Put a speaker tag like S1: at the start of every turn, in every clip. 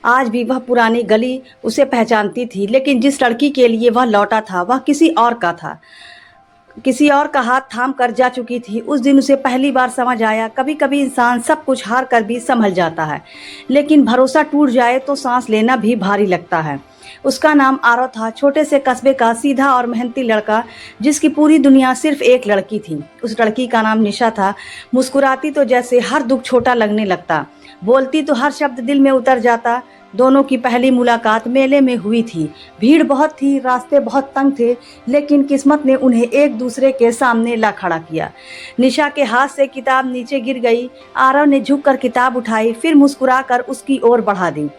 S1: आज भी वह पुरानी गली उसे पहचानती थी, लेकिन जिस लड़की के लिए वह लौटा था वह किसी और का था। किसी और का हाथ थाम कर जा चुकी थी। उस दिन उसे पहली बार समझ आया, कभी कभी इंसान सब कुछ हार कर भी संभल जाता है, लेकिन भरोसा टूट जाए तो सांस लेना भी भारी लगता है। उसका नाम आरव था, छोटे से कस्बे का सीधा और मेहनती लड़का, जिसकी पूरी दुनिया सिर्फ एक लड़की थी। उस लड़की का नाम निशा था। मुस्कुराती तो जैसे हर दुख छोटा लगने लगता, बोलती तो हर शब्द दिल में उतर जाता। दोनों की पहली मुलाकात मेले में हुई थी। भीड़ बहुत थी, रास्ते बहुत तंग थे, लेकिन किस्मत ने उन्हें एक दूसरे के सामने ला खड़ा किया। निशा के हाथ से किताब नीचे गिर गई। आरव ने झुककर किताब उठाई, फिर मुस्कुराकर उसकी ओर बढ़ा दी।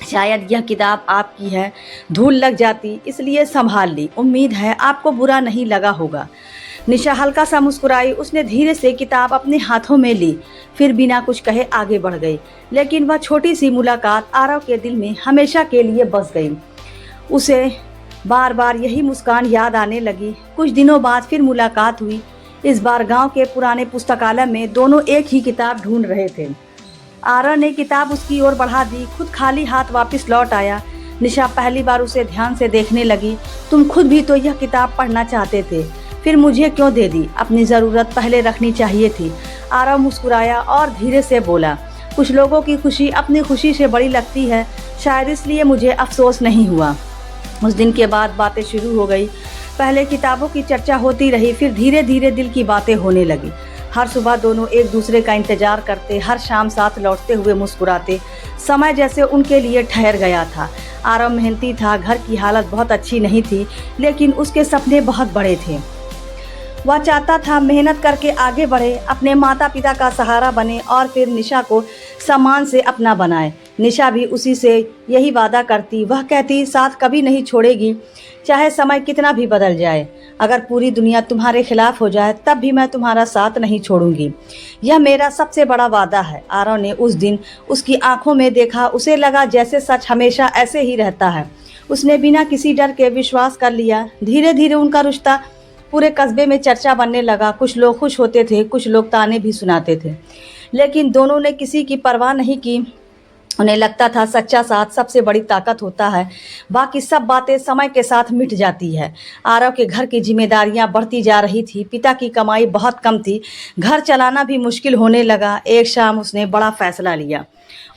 S1: शायद यह किताब आपकी है, धूल लग जाती इसलिए संभाल ली। उम्मीद है आपको बुरा नहीं लगा होगा। निशा हल्का सा मुस्कुराई। उसने धीरे से किताब अपने हाथों में ली, फिर बिना कुछ कहे आगे बढ़ गई। लेकिन वह छोटी सी मुलाकात आरव के दिल में हमेशा के लिए बस गई। उसे बार बार यही मुस्कान याद आने लगी। कुछ दिनों बाद फिर मुलाकात हुई। इस बार गांव के पुराने पुस्तकालय में दोनों एक ही किताब ढूंढ रहे थे। आरव ने किताब उसकी ओर बढ़ा दी, खुद खाली हाथ वापस लौट आया। निशा पहली बार उसे ध्यान से देखने लगी। तुम खुद भी तो यह किताब पढ़ना चाहते थे, फिर मुझे क्यों दे दी? अपनी ज़रूरत पहले रखनी चाहिए थी। आरव मुस्कुराया और धीरे से बोला, कुछ लोगों की खुशी अपनी खुशी से बड़ी लगती है, शायद इसलिए मुझे अफसोस नहीं हुआ। उस दिन के बाद बातें शुरू हो गई। पहले किताबों की चर्चा होती रही, फिर धीरे धीरे दिल की बातें होने लगी। हर सुबह दोनों एक दूसरे का इंतजार करते, हर शाम साथ लौटते हुए मुस्कुराते। समय जैसे उनके लिए ठहर गया था। आरव मेहनती था, घर की हालत बहुत अच्छी नहीं थी, लेकिन उसके सपने बहुत बड़े थे। वह चाहता था मेहनत करके आगे बढ़े, अपने माता पिता का सहारा बने और फिर निशा को सम्मान से अपना बनाए। निशा भी उसी से यही वादा करती। वह कहती, साथ कभी नहीं छोड़ेगी, चाहे समय कितना भी बदल जाए। अगर पूरी दुनिया तुम्हारे खिलाफ हो जाए तब भी मैं तुम्हारा साथ नहीं छोड़ूंगी। यह मेरा सबसे बड़ा वादा है। आरव ने उस दिन उसकी आंखों में देखा। उसे लगा जैसे सच हमेशा ऐसे ही रहता है। उसने बिना किसी डर के विश्वास कर लिया। धीरे धीरे उनका रिश्ता पूरे कस्बे में चर्चा बनने लगा। कुछ लोग खुश होते थे, कुछ लोग ताने भी सुनाते थे, लेकिन दोनों ने किसी की परवाह नहीं की। उन्हें लगता था सच्चा साथ सबसे बड़ी ताकत होता है, बाकी सब बातें समय के साथ मिट जाती है। आरव के घर की जिम्मेदारियां बढ़ती जा रही थी। पिता की कमाई बहुत कम थी, घर चलाना भी मुश्किल होने लगा। एक शाम उसने बड़ा फैसला लिया।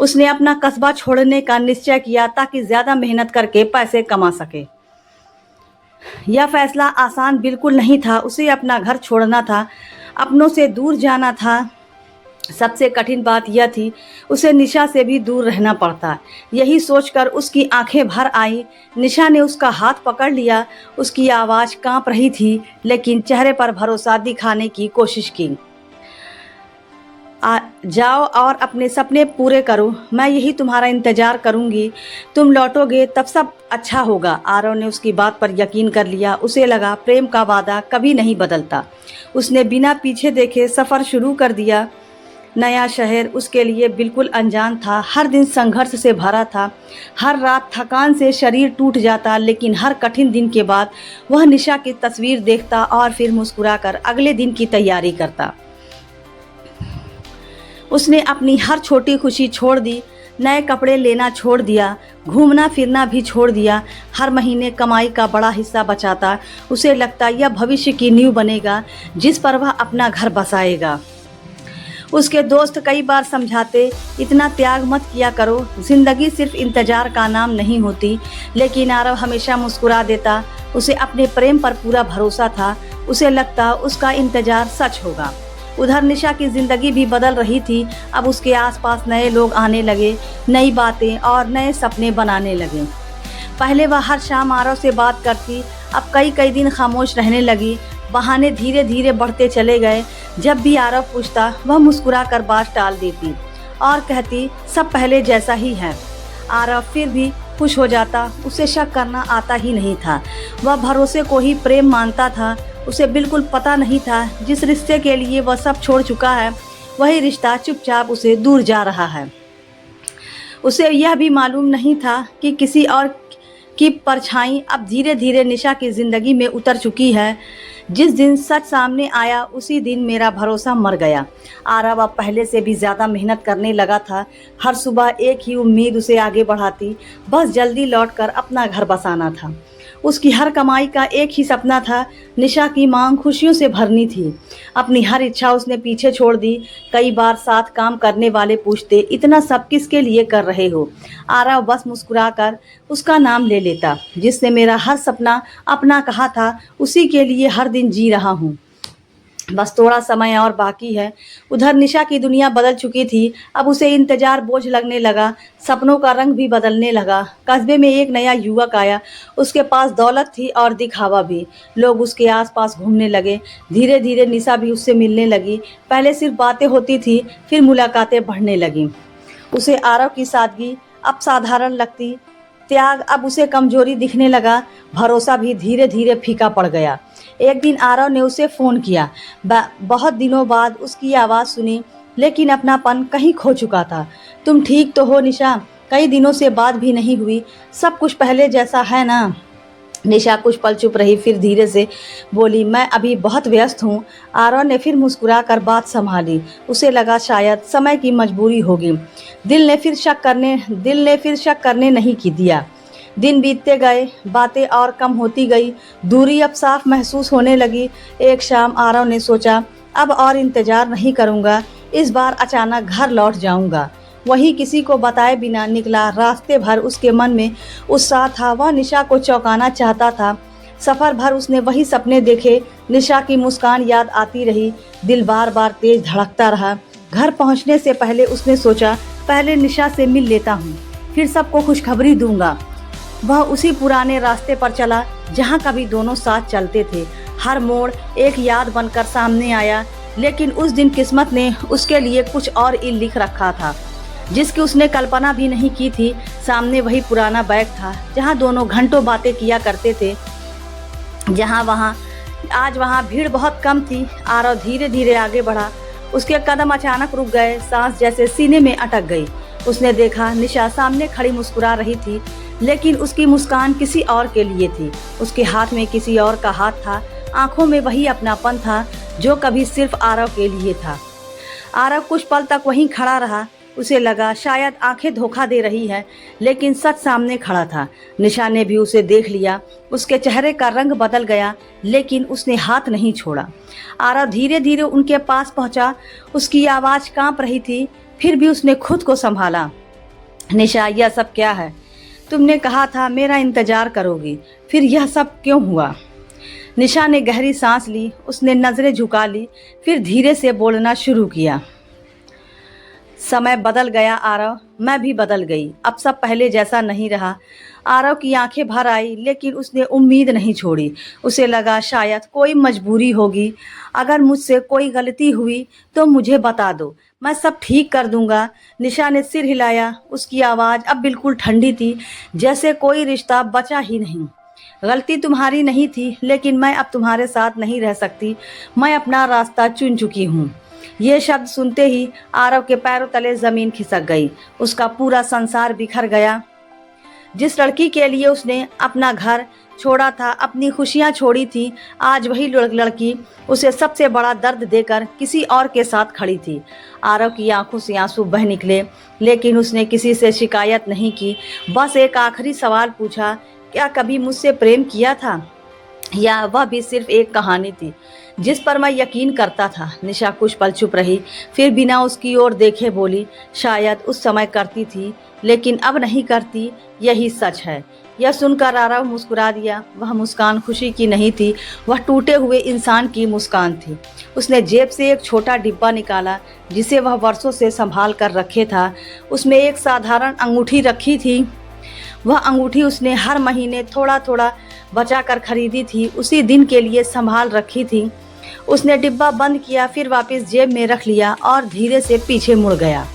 S1: उसने अपना कस्बा छोड़ने का निश्चय किया ताकि ज़्यादा मेहनत करके पैसे कमा सके। यह फैसला आसान बिल्कुल नहीं था। उसे अपना घर छोड़ना था, अपनों से दूर जाना था। सबसे कठिन बात यह थी, उसे निशा से भी दूर रहना पड़ता। यही सोचकर उसकी आंखें भर आई। निशा ने उसका हाथ पकड़ लिया। उसकी आवाज़ कांप रही थी, लेकिन चेहरे पर भरोसा दिखाने की कोशिश की। जाओ और अपने सपने पूरे करो, मैं यही तुम्हारा इंतज़ार करूंगी। तुम लौटोगे तब सब अच्छा होगा। आरव ने उसकी बात पर यकीन कर लिया। उसे लगा प्रेम का वादा कभी नहीं बदलता। उसने बिना पीछे देखे सफ़र शुरू कर दिया। नया शहर उसके लिए बिल्कुल अनजान था। हर दिन संघर्ष से भरा था। हर रात थकान से शरीर टूट जाता, लेकिन हर कठिन दिन के बाद वह निशा की तस्वीर देखता और फिर मुस्कुराकर अगले दिन की तैयारी करता। उसने अपनी हर छोटी खुशी छोड़ दी, नए कपड़े लेना छोड़ दिया, घूमना फिरना भी छोड़ दिया। हर महीने कमाई का बड़ा हिस्सा बचाता। उसे लगता यह भविष्य की नींव बनेगा जिस पर वह अपना घर बसाएगा। उसके दोस्त कई बार समझाते, इतना त्याग मत किया करो, जिंदगी सिर्फ इंतजार का नाम नहीं होती, लेकिन आरव हमेशा मुस्कुरा देता। उसे अपने प्रेम पर पूरा भरोसा था। उसे लगता उसका इंतजार सच होगा। उधर निशा की जिंदगी भी बदल रही थी। अब उसके आसपास नए लोग आने लगे, नई बातें और नए सपने बनाने लगे। पहले वह हर शाम आरव से बात करती, अब कई कई दिन खामोश रहने लगी। बहाने धीरे धीरे बढ़ते चले गए। जब भी आरव पूछता, वह मुस्कुरा कर बात टाल देती और कहती, सब पहले जैसा ही है। आरव फिर भी खुश हो जाता। उसे शक करना आता ही नहीं था। वह भरोसे को ही प्रेम मानता था। उसे बिल्कुल पता नहीं था जिस रिश्ते के लिए वह सब छोड़ चुका है, वही रिश्ता चुपचाप उसे दूर जा रहा है। उसे यह भी मालूम नहीं था कि किसी और की परछाई अब धीरे धीरे निशा की ज़िंदगी में उतर चुकी है। जिस दिन सच सामने आया उसी दिन मेरा भरोसा मर गया। आरव अब पहले से भी ज़्यादा मेहनत करने लगा था। हर सुबह एक ही उम्मीद उसे आगे बढ़ाती, बस जल्दी लौटकर अपना घर बसाना था। उसकी हर कमाई का एक ही सपना था, निशा की मांग खुशियों से भरनी थी। अपनी हर इच्छा उसने पीछे छोड़ दी। कई बार साथ काम करने वाले पूछते, इतना सब किसके लिए कर रहे हो? आरव बस मुस्कुराकर उसका नाम ले लेता। जिसने मेरा हर सपना अपना कहा था, उसी के लिए हर दिन जी रहा हूँ। बस थोड़ा समय और बाकी है। उधर निशा की दुनिया बदल चुकी थी। अब उसे इंतजार बोझ लगने लगा। सपनों का रंग भी बदलने लगा। कस्बे में एक नया युवक आया। उसके पास दौलत थी और दिखावा भी। लोग उसके आसपास घूमने लगे। धीरे धीरे निशा भी उससे मिलने लगी। पहले सिर्फ बातें होती थी, फिर मुलाकातें बढ़ने लगीं। उसे आरव की सादगी अब साधारण लगती। त्याग अब उसे कमजोरी दिखने लगा। भरोसा भी धीरे धीरे फीका पड़ गया। एक दिन आरव ने उसे फ़ोन किया। बहुत दिनों बाद उसकी आवाज़ सुनी, लेकिन अपनापन कहीं खो चुका था। तुम ठीक तो हो निशा? कई दिनों से बात भी नहीं हुई। सब कुछ पहले जैसा है ना? निशा कुछ पल चुप रही, फिर धीरे से बोली, मैं अभी बहुत व्यस्त हूँ। आरव ने फिर मुस्कुरा कर बात संभाली। उसे लगा शायद समय की मजबूरी होगी। दिल ने फिर शक करने नहीं की दिया। दिन बीतते गए, बातें और कम होती गई, दूरी अब साफ महसूस होने लगी। एक शाम आरव ने सोचा, अब और इंतजार नहीं करूँगा, इस बार अचानक घर लौट जाऊँगा। वही किसी को बताए बिना निकला। रास्ते भर उसके मन में उत्साह था। वह निशा को चौंकाना चाहता था। सफ़र भर उसने वही सपने देखे। निशा की मुस्कान याद आती रही। दिल बार बार तेज धड़कता रहा। घर पहुंचने से पहले उसने सोचा, पहले निशा से मिल लेता हूँ, फिर सबको खुशखबरी दूंगा। वह उसी पुराने रास्ते पर चला जहाँ कभी दोनों साथ चलते थे। हर मोड़ एक याद बनकर सामने आया, लेकिन उस दिन किस्मत ने उसके लिए कुछ और ही लिख रखा था, जिसकी उसने कल्पना भी नहीं की थी। सामने वही पुराना बैग था जहाँ दोनों घंटों बातें किया करते थे। आज वहाँ भीड़ बहुत कम थी। आरव धीरे धीरे आगे बढ़ा। उसके कदम अचानक रुक गए। सांस जैसे सीने में अटक गई। उसने देखा, निशा सामने खड़ी मुस्कुरा रही थी, लेकिन उसकी मुस्कान किसी और के लिए थी। उसके हाथ में किसी और का हाथ था। आंखों में वही अपनापन था जो कभी सिर्फ आरव के लिए था। आरव कुछ पल तक वहीं खड़ा रहा। उसे लगा शायद आंखें धोखा दे रही है, लेकिन सच सामने खड़ा था। निशा ने भी उसे देख लिया। उसके चेहरे का रंग बदल गया, लेकिन उसने हाथ नहीं छोड़ा। आरव धीरे धीरे उनके पास पहुंचा। उसकी आवाज़ कांप रही थी, फिर भी उसने खुद को संभाला। निशा, यह सब क्या है? तुमने कहा था मेरा इंतजार करोगी, फिर यह सब क्यों हुआ? निशा ने गहरी सांस ली। उसने नज़रें झुका ली, फिर धीरे से बोलना शुरू किया। समय बदल गया आरव, मैं भी बदल गई। अब सब पहले जैसा नहीं रहा। आरव की आंखें भर आई, लेकिन उसने उम्मीद नहीं छोड़ी। उसे लगा शायद कोई मजबूरी होगी। अगर मुझसे कोई गलती हुई तो मुझे बता दो, मैं सब ठीक कर दूंगा। निशा ने सिर हिलाया। उसकी आवाज़ अब बिल्कुल ठंडी थी, जैसे कोई रिश्ता बचा ही नहीं। गलती तुम्हारी नहीं थी, लेकिन मैं अब तुम्हारे साथ नहीं रह सकती। मैं अपना रास्ता चुन चुकी हूँ। ये शब्द सुनते ही आरव के पैरों तले ज़मीन खिसक गई। उसका पूरा संसार बिखर गया। जिस लड़की के लिए उसने अपना घर छोड़ा था, अपनी खुशियाँ छोड़ी थी, आज वही लड़की उसे सबसे बड़ा दर्द देकर किसी और के साथ खड़ी थी। आरव की आंखों से आंसू बह निकले, लेकिन उसने किसी से शिकायत नहीं की। बस एक आखिरी सवाल पूछा, क्या कभी मुझसे प्रेम किया था, या वह भी सिर्फ एक कहानी थी जिस पर मैं यकीन करता था? निशा कुछ पल चुप रही, फिर बिना उसकी ओर देखे बोली, शायद उस समय करती थी, लेकिन अब नहीं करती। यही सच है। यह सुनकर आरव मुस्कुरा दिया। वह मुस्कान खुशी की नहीं थी, वह टूटे हुए इंसान की मुस्कान थी। उसने जेब से एक छोटा डिब्बा निकाला, जिसे वह वर्षों से संभाल कर रखे था। उसमें एक साधारण अंगूठी रखी थी। वह अंगूठी उसने हर महीने थोड़ा थोड़ा बचा कर खरीदी थी, उसी दिन के लिए संभाल रखी थी। उसने डिब्बा बंद किया, फिर वापस जेब में रख लिया और धीरे से पीछे मुड़ गया।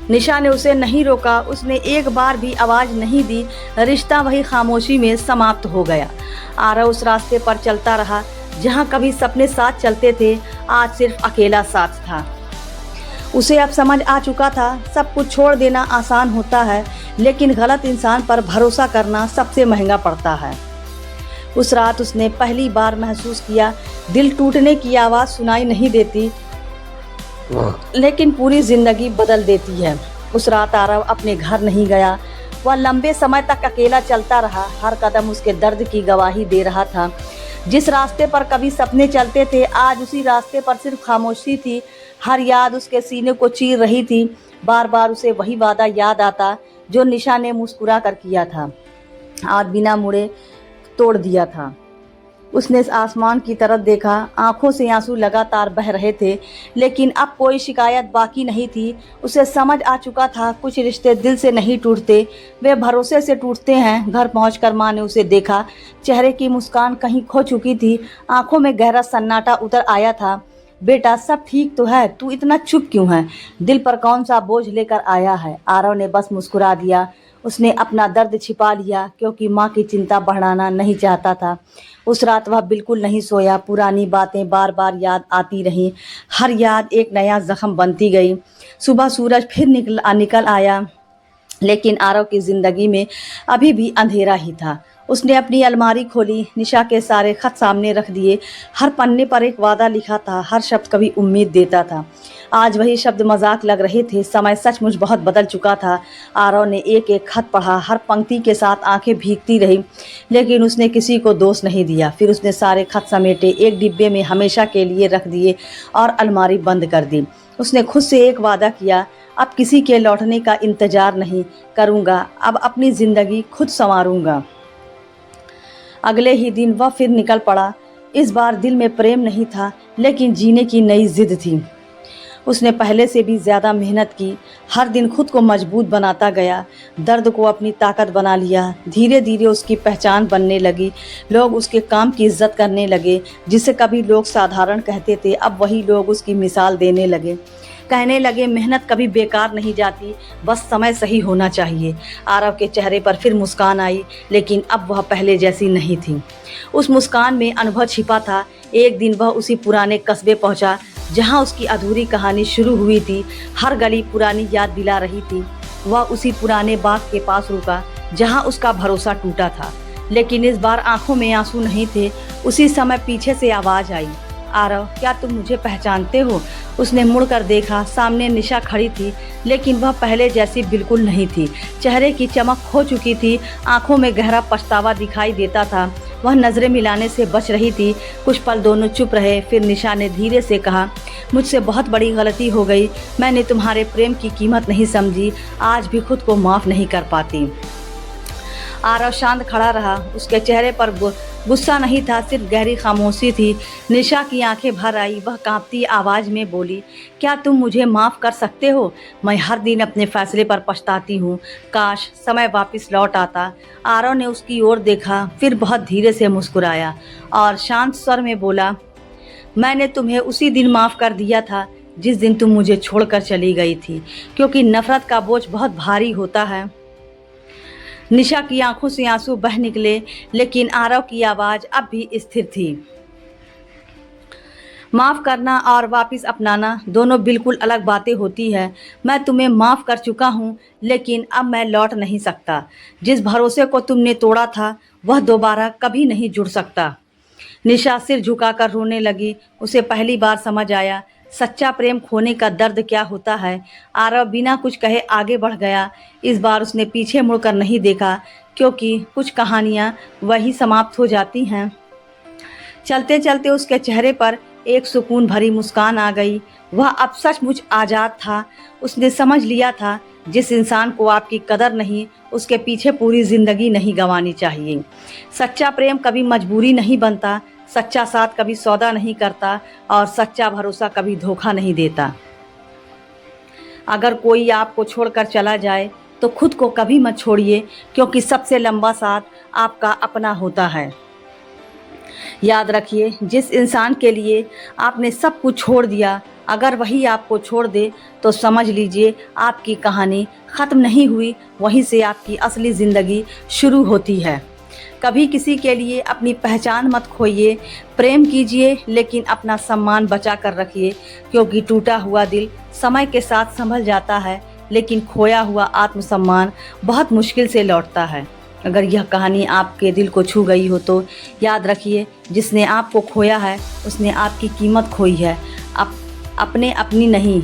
S1: निशा ने उसे नहीं रोका। उसने एक बार भी आवाज़ नहीं दी। रिश्ता वही खामोशी में समाप्त हो गया। आरव उस रास्ते पर चलता रहा जहाँ कभी सपने साथ चलते थे, आज सिर्फ अकेला साथ था। उसे अब समझ आ चुका था, सब कुछ छोड़ देना आसान होता है, लेकिन गलत इंसान पर भरोसा करना सबसे महंगा पड़ता है। उस रात उसने पहली बार महसूस किया दिल टूटने की आवाज़ सुनाई नहीं देती, लेकिन पूरी ज़िंदगी बदल देती है। उस रात आरव अपने घर नहीं गया। वह लंबे समय तक अकेला चलता रहा। हर कदम उसके दर्द की गवाही दे रहा था। जिस रास्ते पर कभी सपने चलते थे, आज उसी रास्ते पर सिर्फ खामोशी थी। हर याद उसके सीने को चीर रही थी। बार बार उसे वही वादा याद आता जो निशा ने मुस्कुरा कर किया था, आज बिना मुड़े तोड़ दिया था। उसने आसमान की तरफ देखा। आंखों से आंसू लगातार बह रहे थे, लेकिन अब कोई शिकायत बाकी नहीं थी। उसे समझ आ चुका था कुछ रिश्ते दिल से नहीं टूटते, वे भरोसे से टूटते हैं। घर पहुंचकर माँ ने उसे देखा। चेहरे की मुस्कान कहीं खो चुकी थी। आंखों में गहरा सन्नाटा उतर आया था। बेटा, सब ठीक तो है, तू इतना चुप क्यों है? दिल पर कौन सा बोझ लेकर आया है? आरव ने बस मुस्कुरा दिया। उसने अपना दर्द छिपा लिया क्योंकि माँ की चिंता बढ़ाना नहीं चाहता था। उस रात वह बिल्कुल नहीं सोया। पुरानी बातें बार बार याद आती रहीं। हर याद एक नया जख्म बनती गई। सुबह सूरज फिर निकल आया, लेकिन आरव की ज़िंदगी में अभी भी अंधेरा ही था। उसने अपनी अलमारी खोली, निशा के सारे खत सामने रख दिए। हर पन्ने पर एक वादा लिखा था, हर शब्द कभी उम्मीद देता था। आज वही शब्द मजाक लग रहे थे। समय सचमुच बहुत बदल चुका था। आरव ने एक एक खत पढ़ा। हर पंक्ति के साथ आंखें भीगती रही, लेकिन उसने किसी को दोष नहीं दिया। फिर उसने सारे खत समेटे, एक डिब्बे में हमेशा के लिए रख दिए और अलमारी बंद कर दी। उसने खुद से एक वादा किया, अब किसी के लौटने का इंतजार नहीं करूँगा, अब अपनी ज़िंदगी खुद संवारूँगा। अगले ही दिन वह फिर निकल पड़ा। इस बार दिल में प्रेम नहीं था, लेकिन जीने की नई जिद थी। उसने पहले से भी ज़्यादा मेहनत की। हर दिन खुद को मजबूत बनाता गया। दर्द को अपनी ताकत बना लिया। धीरे धीरे उसकी पहचान बनने लगी। लोग उसके काम की इज्जत करने लगे। जिसे कभी लोग साधारण कहते थे, अब वही लोग उसकी मिसाल देने लगे। कहने लगे, मेहनत कभी बेकार नहीं जाती, बस समय सही होना चाहिए। आरव के चेहरे पर फिर मुस्कान आई, लेकिन अब वह पहले जैसी नहीं थी। उस मुस्कान में अनुभव छिपा था। एक दिन वह उसी पुराने कस्बे पहुंचा जहां उसकी अधूरी कहानी शुरू हुई थी। हर गली पुरानी याद दिला रही थी। वह उसी पुराने बाग के पास रुका जहां उसका भरोसा टूटा था, लेकिन इस बार आंखों में आंसू नहीं थे। उसी समय पीछे से आवाज़ आई, आरव, क्या तुम मुझे पहचानते हो? उसने मुड़कर देखा। सामने निशा खड़ी थी, लेकिन वह पहले जैसी बिल्कुल नहीं थी। चेहरे की चमक खो चुकी थी। आंखों में गहरा पछतावा दिखाई देता था। वह नज़रें मिलाने से बच रही थी। कुछ पल दोनों चुप रहे। फिर निशा ने धीरे से कहा, मुझसे बहुत बड़ी गलती हो गई। मैंने तुम्हारे प्रेम की कीमत नहीं समझी। आज भी खुद को माफ़ नहीं कर पाती। आरव शांत खड़ा रहा। उसके चेहरे पर गुस्सा नहीं था, सिर्फ गहरी खामोशी थी। निशा की आंखें भर आई। वह कांपती आवाज़ में बोली, क्या तुम मुझे माफ़ कर सकते हो? मैं हर दिन अपने फैसले पर पछताती हूँ। काश समय वापस लौट आता। आरव ने उसकी ओर देखा, फिर बहुत धीरे से मुस्कुराया और शांत स्वर में बोला, मैंने तुम्हें उसी दिन माफ़ कर दिया था जिस दिन तुम मुझे छोड़कर चली गई थी, क्योंकि नफ़रत का बोझ बहुत भारी होता है। निशा की आंखों से आंसू बह निकले, लेकिन आरव की आवाज़ अब भी स्थिर थी। माफ़ करना और वापस अपनाना दोनों बिल्कुल अलग बातें होती हैं। मैं तुम्हें माफ़ कर चुका हूँ, लेकिन अब मैं लौट नहीं सकता। जिस भरोसे को तुमने तोड़ा था, वह दोबारा कभी नहीं जुड़ सकता। निशा सिर झुकाकर रोने लगी। उसे पहली बार समझ आया सच्चा प्रेम खोने का दर्द क्या होता है। आरव बिना कुछ कहे आगे बढ़ गया। इस बार उसने पीछे मुड़कर नहीं देखा, क्योंकि कुछ कहानियाँ वही समाप्त हो जाती हैं। चलते चलते उसके चेहरे पर एक सुकून भरी मुस्कान आ गई। वह अब सचमुच आज़ाद था। उसने समझ लिया था, जिस इंसान को आपकी कदर नहीं, उसके पीछे पूरी ज़िंदगी नहीं गंवानी चाहिए। सच्चा प्रेम कभी मजबूरी नहीं बनता, सच्चा साथ कभी सौदा नहीं करता, और सच्चा भरोसा कभी धोखा नहीं देता। अगर कोई आपको छोड़कर चला जाए तो खुद को कभी मत छोड़िए, क्योंकि सबसे लंबा साथ आपका अपना होता है। याद रखिए, जिस इंसान के लिए आपने सब कुछ छोड़ दिया, अगर वही आपको छोड़ दे तो समझ लीजिए आपकी कहानी ख़त्म नहीं हुई, वहीं से आपकी असली ज़िंदगी शुरू होती है। कभी किसी के लिए अपनी पहचान मत खोइए। प्रेम कीजिए, लेकिन अपना सम्मान बचा कर रखिए, क्योंकि टूटा हुआ दिल समय के साथ संभल जाता है, लेकिन खोया हुआ आत्मसम्मान बहुत मुश्किल से लौटता है। अगर यह कहानी आपके दिल को छू गई हो तो याद रखिए, जिसने आपको खोया है उसने आपकी कीमत खोई है, अपने अपनी नहीं।